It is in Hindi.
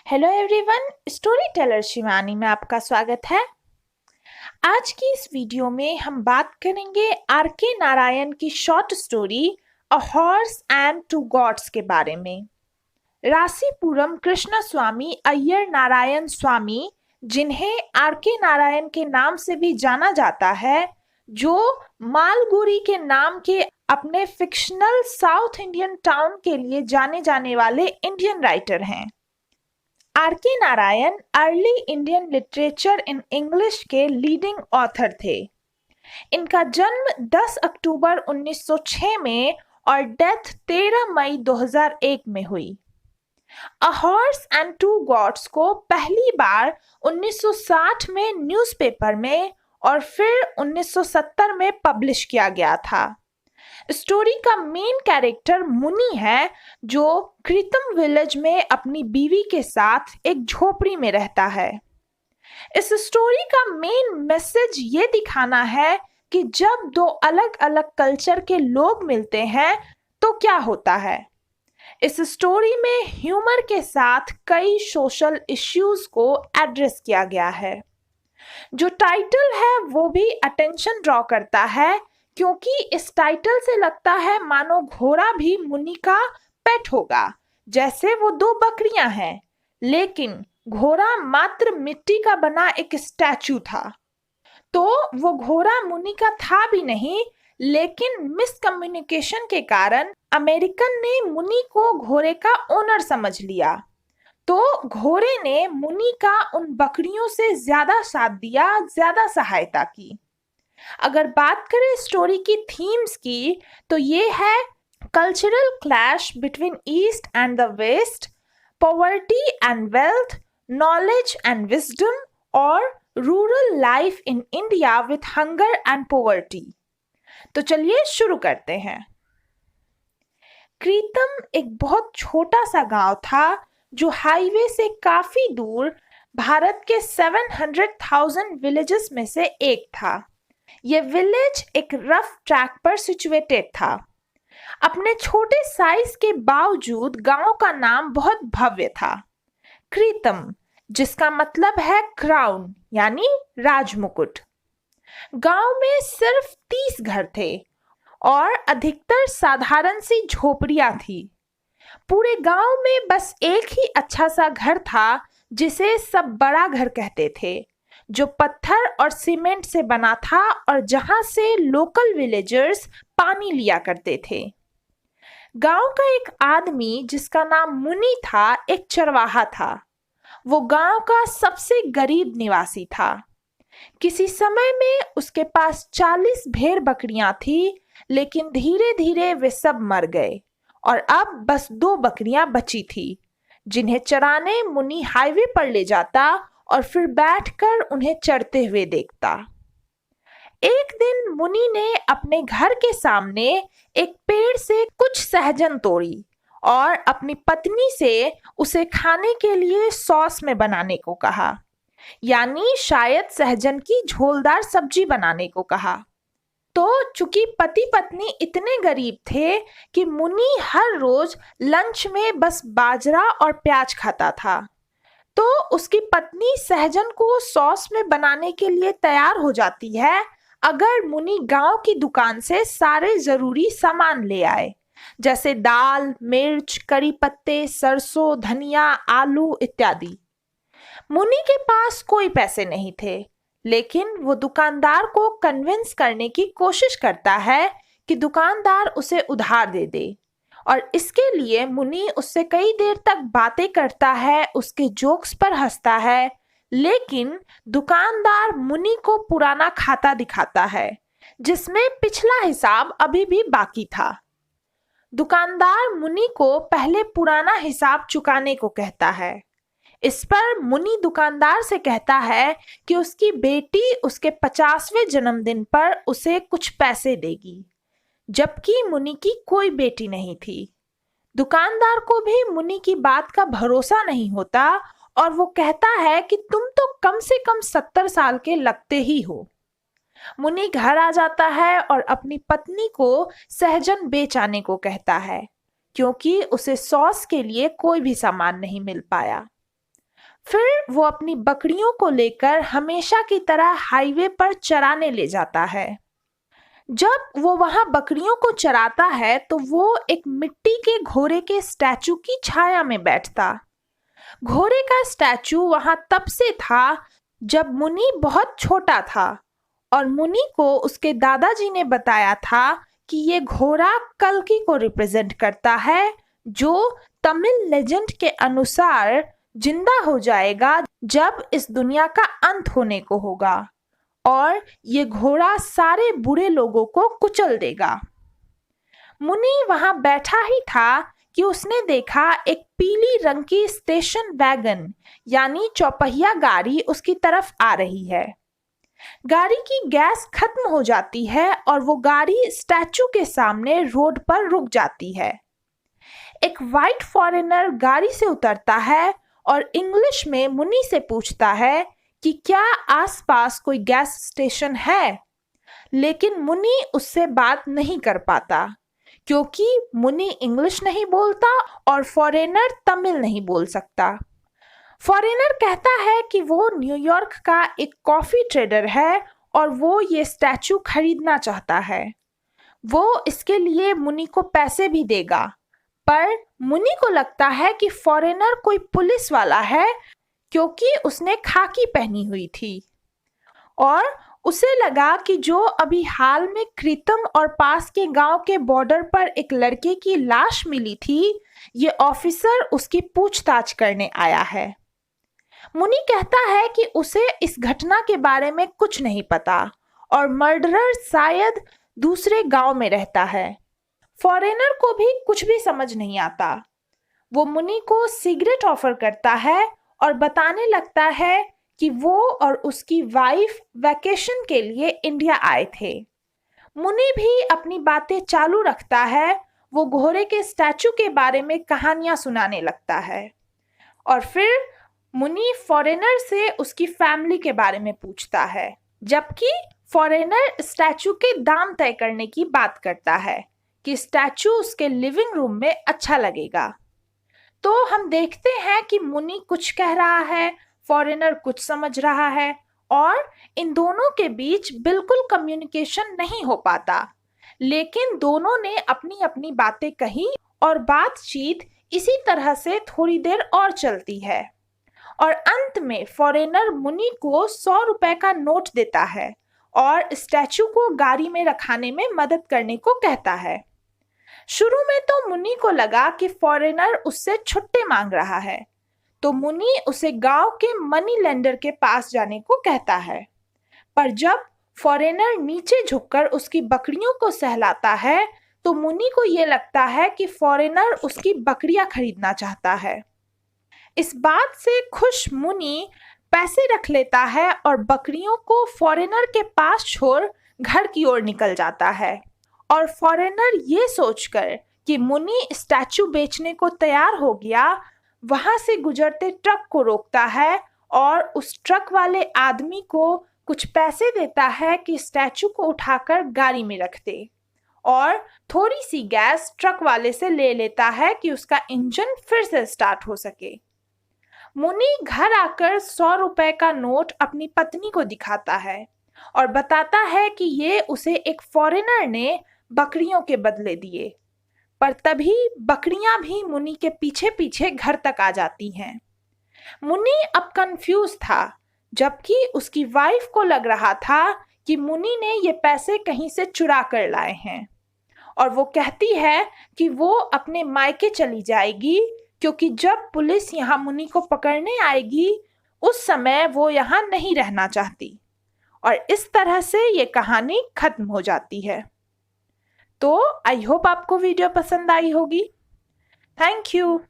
Hello everyone, story teller Shivani में आपका स्वागत है। आज की इस वीडियो में हम बात करेंगे आर के नारायण की short story a horse and two gods के बारे में। रासीपुरम कृष्णस्वामी अय्यर नारायण स्वामी, जिन्हें आर के नारायण के नाम से भी जाना जाता है, जो मालगुडी के नाम के अपने फिक्शनल साउथ इंडियन टाउन के लिए जाने जाने वाले इंडियन राइटर हैं। Are K Narayan early Indian literature in English के लीडिंग ऑथर थे। इनका जन्म 10 अक्टूबर 1906 में और डेथ 13 मई 2001 में हुई। A horse and two gods को पहली बार 1960 में न्यूज़पेपर में और फिर 1970 में पब्लिश किया गया था। स्टोरी का मेन कैरेक्टर मुनि है, जो कृतम विलेज में अपनी बीवी के साथ एक झोपड़ी में रहता है। इस स्टोरी का मेन मैसेज ये दिखाना है कि जब दो अलग अलग कल्चर के लोग मिलते हैं तो क्या होता है। इस स्टोरी में ह्यूमर के साथ कई सोशल इश्यूज को एड्रेस किया गया है। जो टाइटल है वो भी अटेंशन ड्रॉ करता है, क्योंकि इस टाइटल से लगता है मानो घोड़ा भी मुनि का पेट होगा, जैसे वो दो बकरियां हैं, लेकिन घोड़ा मात्र मिट्टी का बना एक स्टैचू था। तो वो घोड़ा मुनि का था भी नहीं, लेकिन मिसकम्युनिकेशन के कारण अमेरिकन ने मुनि को घोड़े का ओनर समझ लिया। तो घोड़े ने मुनि का उन बकरियों से ज्यादा साथ दिया, ज्यादा सहायता की। अगर बात करें स्टोरी की थीम्स की, तो ये है cultural clash between east and the west, poverty and wealth, knowledge and wisdom और rural life in India with hunger and poverty. तो चलिए शुरू करते हैं। कृतम एक बहुत छोटा सा गांव था, जो हाईवे से काफी दूर भारत के 700,000 विलेजेस में से एक था। यह विलेज एक रफ ट्रैक पर सिचुएटेड था। अपने छोटे साइज के बावजूद गांव का नाम बहुत भव्य था, कृतम, जिसका मतलब है क्राउन यानी राजमुकुट। गांव में सिर्फ 30 घर थे और अधिकतर साधारण सी झोपड़ियां थी। पूरे गांव में बस एक ही अच्छा सा घर था, जिसे सब बड़ा घर कहते थे, जो पत्थर और सीमेंट से बना था और जहां से लोकल विलेजर्स पानी लिया करते थे। गांव का एक आदमी जिसका नाम मुनि था, एक चरवाहा था। वो गांव का सबसे गरीब निवासी था। किसी समय में उसके पास 40 भेड़ बकरियां थी, लेकिन धीरे धीरे वे सब मर गए और अब बस 2 बकरियां बची थी, जिन्हें चराने मुनि हाईवे पर ले जाता और फिर बैठकर उन्हें चरते हुए देखता। एक दिन मुनि ने अपने घर के सामने एक पेड़ से कुछ सहजन तोड़ी और अपनी पत्नी से उसे खाने के लिए सॉस में बनाने को कहा, यानी शायद सहजन की झोलदार सब्जी बनाने को कहा। तो चूंकि पति पत्नी इतने गरीब थे कि मुनि हर रोज लंच में बस बाजरा और प्याज खाता था, तो उसकी पत्नी सहजन को सॉस में बनाने के लिए तैयार हो जाती है अगर मुनि गांव की दुकान से सारे जरूरी सामान ले आए, जैसे दाल, मिर्च, करी पत्ते, सरसों, धनिया, आलू इत्यादि। मुनि के पास कोई पैसे नहीं थे, लेकिन वो दुकानदार को कन्विंस करने की कोशिश करता है कि दुकानदार उसे उधार दे दे, और इसके लिए मुनि उससे कई देर तक बातें करता है, उसके जोक्स पर हंसता है, लेकिन दुकानदार मुनि को पुराना खाता दिखाता है, जिसमें पिछला हिसाब अभी भी बाकी था। दुकानदार मुनि को पहले पुराना हिसाब चुकाने को कहता है। इस पर मुनि दुकानदार से कहता है कि उसकी बेटी उसके 50वें जन्मदिन पर उसे कुछ पैसे देगी, जबकि मुनि की कोई बेटी नहीं थी। दुकानदार को भी मुनि की बात का भरोसा नहीं होता और वो कहता है कि तुम तो कम से कम 70 साल के लगते ही हो। मुनि घर आ जाता है और अपनी पत्नी को सहजन बेच आने को कहता है, क्योंकि उसे सॉस के लिए कोई भी सामान नहीं मिल पाया। फिर वो अपनी बकरियों को लेकर हमेशा की तरह हाईवे पर चराने ले जाता है। जब वो वहां बकरियों को चराता है तो वो एक मिट्टी के घोड़े के स्टैचू की छाया में बैठता। घोड़े का स्टैचू वहां तब से था जब मुनि बहुत छोटा था, और मुनि को उसके दादाजी ने बताया था कि ये घोड़ा कल्कि को रिप्रेजेंट करता है, जो तमिल लेजेंड के अनुसार जिंदा हो जाएगा जब इस दुनिया का अंत होने को होगा, और ये घोड़ा सारे बुरे लोगों को कुचल देगा। मुनि वहां बैठा ही था कि उसने देखा एक पीली रंग की स्टेशन वैगन यानी चौपहिया गाड़ी उसकी तरफ आ रही है। गाड़ी की गैस खत्म हो जाती है और वो गाड़ी स्टैचू के सामने रोड पर रुक जाती है। एक वाइट फॉरेनर गाड़ी से उतरता है और इंग्लिश में मुनि से पूछता है कि क्या आसपास कोई गैस स्टेशन है, लेकिन मुनि उससे बात नहीं कर पाता क्योंकि मुनि इंग्लिश नहीं बोलता और फॉरेनर तमिल नहीं बोल सकता। फॉरेनर कहता है कि वो न्यूयॉर्क का एक कॉफी ट्रेडर है और वो ये स्टैचू खरीदना चाहता है। वो इसके लिए मुनि को पैसे भी देगा, पर मुनि को लगता है कि फॉरेनर कोई पुलिस वाला है क्योंकि उसने खाकी पहनी हुई थी, और उसे लगा कि जो अभी हाल में कृतम और पास के गांव के बॉर्डर पर एक लड़के की लाश मिली थी, ये ऑफिसर उसकी पूछताछ करने आया है। मुनि कहता है कि उसे इस घटना के बारे में कुछ नहीं पता और मर्डरर शायद दूसरे गांव में रहता है। फॉरेनर को भी कुछ भी समझ नहीं आता। वो मुनि को सिगरेट ऑफर करता है और बताने लगता है कि वो और उसकी वाइफ वैकेशन के लिए इंडिया आए थे। मुनि भी अपनी बातें चालू रखता है। वो घोड़े के स्टैचू के बारे में कहानियां सुनाने लगता है, और फिर मुनि फॉरेनर से उसकी फैमिली के बारे में पूछता है, जबकि फॉरेनर स्टैचू के दाम तय करने की बात करता है कि स्टैचू उसके लिविंग रूम में अच्छा लगेगा। तो हम देखते हैं कि मुनि कुछ कह रहा है, फॉरेनर कुछ समझ रहा है, और इन दोनों के बीच बिल्कुल कम्युनिकेशन नहीं हो पाता। लेकिन दोनों ने अपनी अपनी बातें कही और बातचीत इसी तरह से थोड़ी देर और चलती है, और अंत में फॉरेनर मुनि को 100 रुपए का नोट देता है और स्टैचू को गाड़ी में रखाने में मदद करने को कहता है। शुरू में तो मुनि को लगा कि फॉरेनर उससे छुट्टे मांग रहा है, तो मुनि उसे गांव के मनी लेंडर के पास जाने को कहता है। पर जब फॉरेनर नीचे झुककर उसकी बकरियों को सहलाता है तो मुनि को यह लगता है कि फॉरेनर उसकी बकरियां खरीदना चाहता है। इस बात से खुश मुनि पैसे रख लेता है और बकरियों को फॉरेनर के पास छोड़ घर की ओर निकल जाता है, और फॉरेनर ये सोचकर कि मुनि स्टैचू बेचने को तैयार हो गया, वहां से गुजरते ट्रक को रोकता है और उस ट्रक वाले आदमी को कुछ पैसे देता है कि स्टैचू को उठाकर गाड़ी में रख दे, और थोड़ी सी गैस ट्रक वाले से ले लेता है कि उसका इंजन फिर से स्टार्ट हो सके। मुनि घर आकर 100 रुपए का नोट अपनी पत्नी को दिखाता है और बताता है कि ये उसे एक फॉरेनर ने बकरियों के बदले दिए, पर तभी बकरियां भी मुनि के पीछे पीछे घर तक आ जाती हैं। मुनि अब कंफ्यूज था, जबकि उसकी वाइफ को लग रहा था कि मुनि ने ये पैसे कहीं से चुरा कर लाए हैं, और वो कहती है कि वो अपने मायके चली जाएगी क्योंकि जब पुलिस यहाँ मुनि को पकड़ने आएगी उस समय वो यहाँ नहीं रहना चाहती। और इस तरह से ये कहानी खत्म हो जाती है। तो आई होप आपको वीडियो पसंद आई होगी। Thank you.